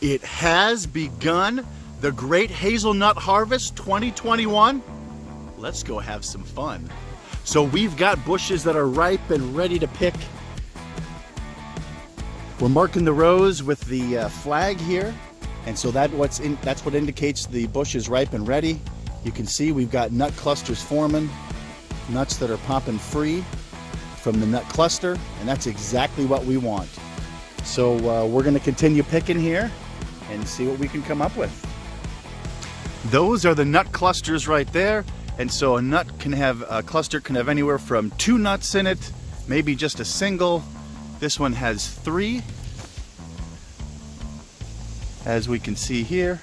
It has begun, the Great Hazelnut Harvest 2021. Let's go have some fun. So we've got bushes that are ripe and ready to pick. We're marking the rows with the flag here, and so that's what indicates the bush is ripe and ready. You can see we've got nut clusters forming, nuts that are popping free from the nut cluster, and that's exactly what we want. So we're going to continue picking here and see what we can come up with. Those are the nut clusters right there, and so a cluster can have anywhere from 2 nuts in it, maybe just a single. This one has 3, as we can see here,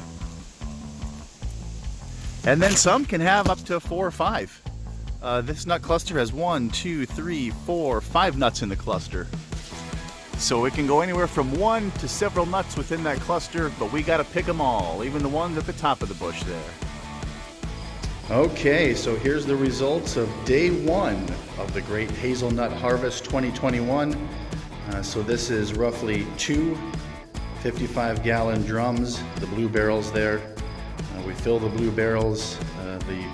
and then some can have up to 4 or 5. This nut cluster has 1, 2, 3, 4, 5 nuts in the cluster. So it can go anywhere from 1 to several nuts within that cluster, but we got to pick them all, even the ones at the top of the bush there. Okay, so here's the results of day 1 of the Great Hazelnut Harvest 2021. So this is roughly 2 55-gallon drums, the blue barrels there. We fill the blue barrels. The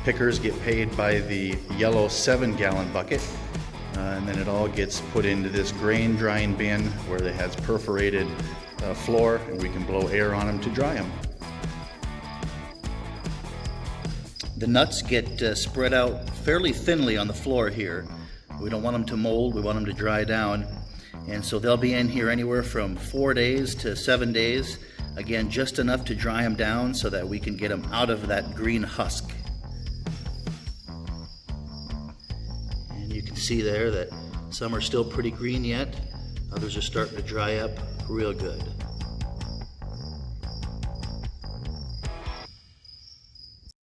pickers get paid by the yellow 7-gallon bucket. And then it all gets put into this grain drying bin where it has perforated floor, and we can blow air on them to dry them. The nuts get spread out fairly thinly on the floor here. We don't want them to mold, we want them to dry down. And so they'll be in here anywhere from 4 days to 7 days. Again, just enough to dry them down so that we can get them out of that green husk. You can see there that some are still pretty green yet, others are starting to dry up real good.